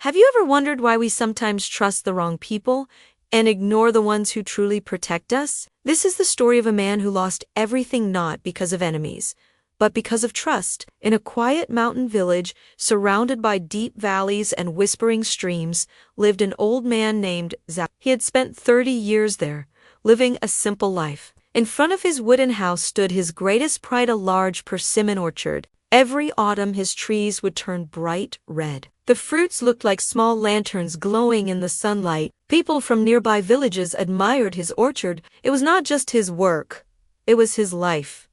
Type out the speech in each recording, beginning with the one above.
Have you ever wondered why we sometimes trust the wrong people and ignore the ones who truly protect us? This is the story of a man who lost everything not because of enemies, but because of trust. In a quiet mountain village, surrounded by deep valleys and whispering streams, lived an old man named Zhao. He had spent 30 years there, living a simple life. In front of his wooden house stood his greatest pride, a large persimmon orchard. Every autumn his trees would turn bright red. The fruits looked like small lanterns glowing in the sunlight. People from nearby villages admired his orchard. It was not just his work, it was his life.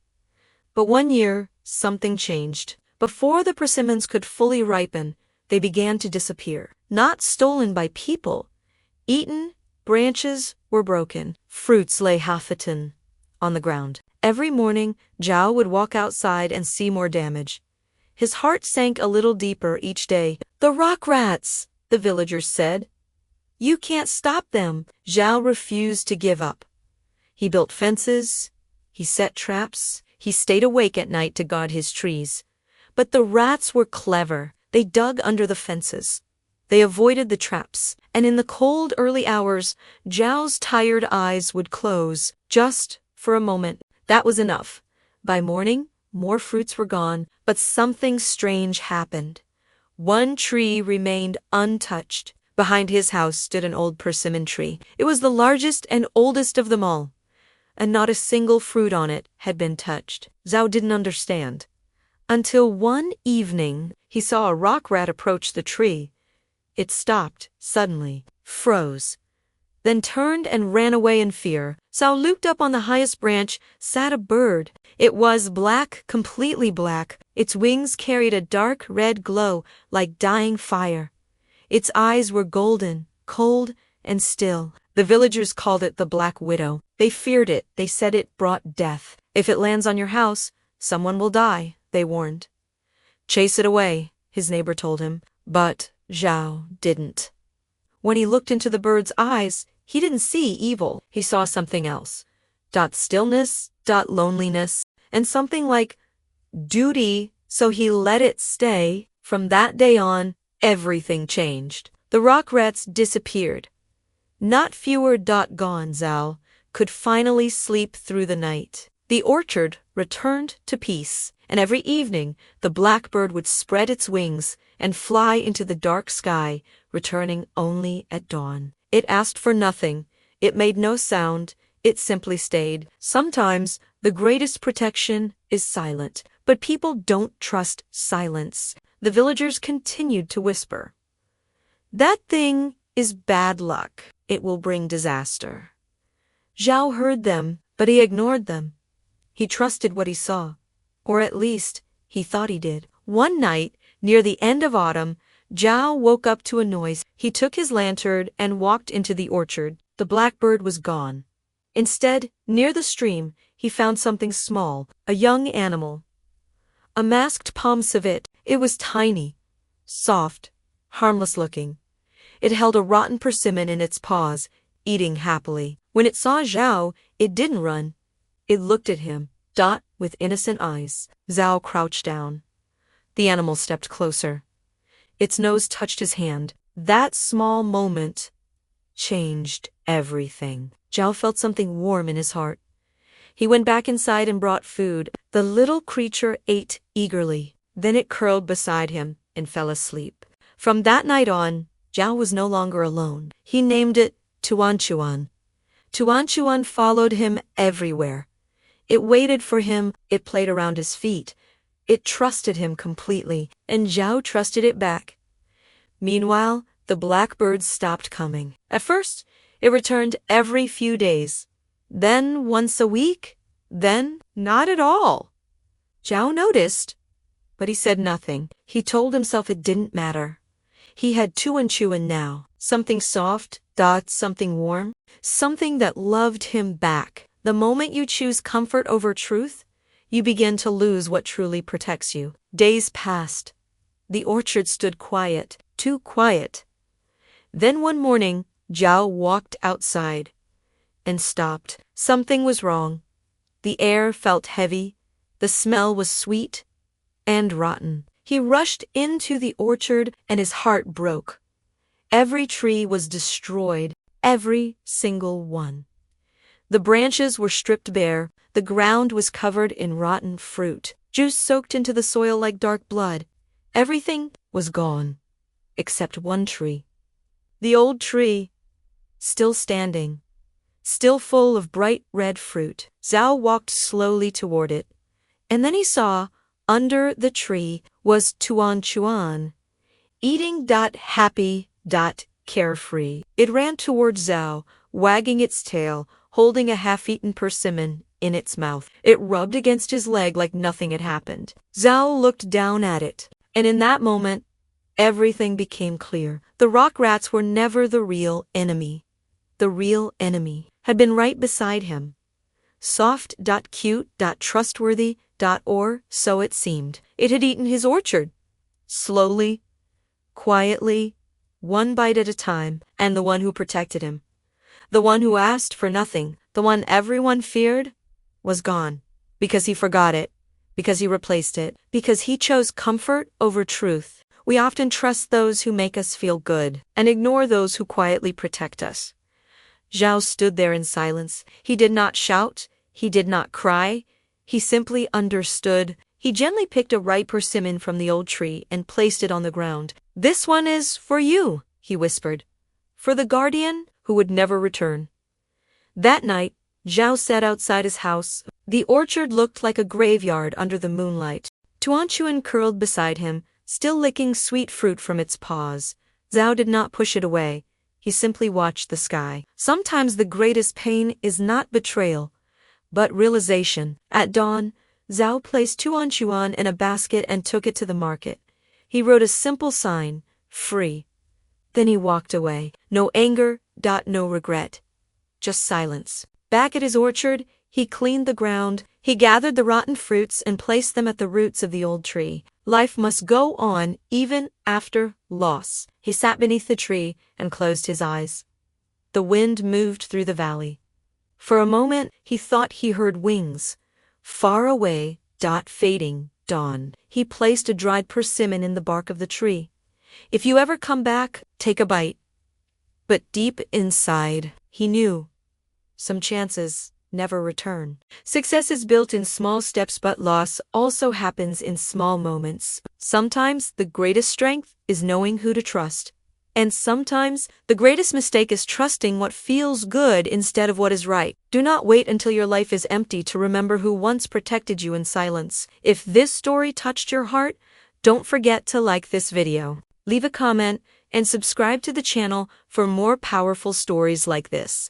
But one year, something changed. Before the persimmons could fully ripen, they began to disappear. Not stolen by people, eaten. Branches were broken. Fruits lay half-eaten on the ground. Every morning, Zhao would walk outside and see more damage. His heart sank a little deeper each day. "The rock rats," the villagers said. "You can't stop them." Zhao refused to give up. He built fences, he set traps, he stayed awake at night to guard his trees. But the rats were clever. They dug under the fences. They avoided the traps, and in the cold early hours, Zhao's tired eyes would close, just for a moment. That was enough. By morning, more fruits were gone, but something strange happened. One tree remained untouched. Behind his house stood an old persimmon tree. It was the largest and oldest of them all, and not a single fruit on it had been touched. Zhao didn't understand. Until one evening, he saw a rock rat approach the tree. It stopped, suddenly, froze, then turned and ran away in fear. Zhao looked up. On the highest branch sat a bird. It was black, completely black. Its wings carried a dark red glow like dying fire. Its eyes were golden, cold, and still. The villagers called it the Black Widow. They feared it. They said it brought death. "If it lands on your house, someone will die," they warned. "Chase it away," his neighbor told him. But Zhao didn't. When he looked into the bird's eyes, he didn't see evil. He saw something else. Stillness, loneliness, and something like duty, so he let it stay. From that day on, everything changed. The rock rats disappeared. Not fewer. Gone. Zhao could finally sleep through the night. The orchard returned to peace, and every evening the blackbird would spread its wings and fly into the dark sky, returning only at dawn. It asked for nothing, it made no sound, it simply stayed. Sometimes the greatest protection is silent, but people don't trust silence. The villagers continued to whisper, "That thing is bad luck. It will bring disaster." Zhao heard them, but he ignored them. He trusted what he saw, or at least he thought he did. One night, near the end of autumn, Zhao woke up to a noise. He took his lantern and walked into the orchard. The blackbird was gone. Instead, near the stream, he found something small, a young animal. A masked palm civet. It was tiny, soft, harmless looking. It held a rotten persimmon in its paws, eating happily. When it saw Zhao, it didn't run. It looked at him, with innocent eyes. Zhao crouched down. The animal stepped closer. Its nose touched his hand. That small moment changed everything. Zhao felt something warm in his heart. He went back inside and brought food. The little creature ate eagerly. Then it curled beside him and fell asleep. From that night on, Zhao was no longer alone. He named it Tuan. Tuan followed him everywhere. It waited for him, it played around his feet. It trusted him completely, and Zhao trusted it back. Meanwhile, the blackbirds stopped coming. At first, it returned every few days. Then once a week. Then not at all. Zhao noticed, but he said nothing. He told himself it didn't matter. He had Tuan now, something soft, something warm, something that loved him back. The moment you choose comfort over truth, you begin to lose what truly protects you. Days passed. The orchard stood quiet, too quiet. Then one morning, Zhao walked outside and stopped. Something was wrong. The air felt heavy. The smell was sweet and rotten. He rushed into the orchard and his heart broke. Every tree was destroyed, every single one. The branches were stripped bare, the ground was covered in rotten fruit, juice soaked into the soil like dark blood. Everything was gone, except one tree. The old tree, still standing, still full of bright red fruit. Zhao walked slowly toward it, and then he saw, under the tree, was Tuan Chuan, eating happy, carefree. It ran toward Zhao, wagging its tail, holding a half-eaten persimmon in its mouth. It rubbed against his leg like nothing had happened. Zhao looked down at it, and in that moment, everything became clear. The rock rats were never the real enemy. The real enemy had been right beside him. Soft, cute, trustworthy, or so it seemed. It had eaten his orchard. Slowly, quietly, one bite at a time, and the one who protected him, the one who asked for nothing, the one everyone feared, was gone. Because he forgot it, because he replaced it, because he chose comfort over truth. We often trust those who make us feel good, and ignore those who quietly protect us. Zhao stood there in silence. He did not shout, he did not cry, he simply understood. He gently picked a ripe persimmon from the old tree and placed it on the ground. "This one is for you," he whispered, "for the guardian who would never return." That night, Zhao sat outside his house. The orchard looked like a graveyard under the moonlight. Tuanchuan curled beside him, still licking sweet fruit from its paws. Zhao did not push it away. He simply watched the sky. Sometimes the greatest pain is not betrayal, but realization. At dawn, Zhao placed Tuanchuan in a basket and took it to the market. He wrote a simple sign, "Free." Then he walked away. No anger, no regret. Just silence. Back at his orchard, he cleaned the ground. He gathered the rotten fruits and placed them at the roots of the old tree. Life must go on even after loss. He sat beneath the tree and closed his eyes. The wind moved through the valley. For a moment, he thought he heard wings. Far away, fading, dawn. He placed a dried persimmon in the bark of the tree. "If you ever come back, take a bite." But deep inside, he knew some chances never return. Success is built in small steps, but loss also happens in small moments. Sometimes the greatest strength is knowing who to trust. And sometimes the greatest mistake is trusting what feels good instead of what is right. Do not wait until your life is empty to remember who once protected you in silence. If this story touched your heart, don't forget to like this video, leave a comment, and subscribe to the channel for more powerful stories like this.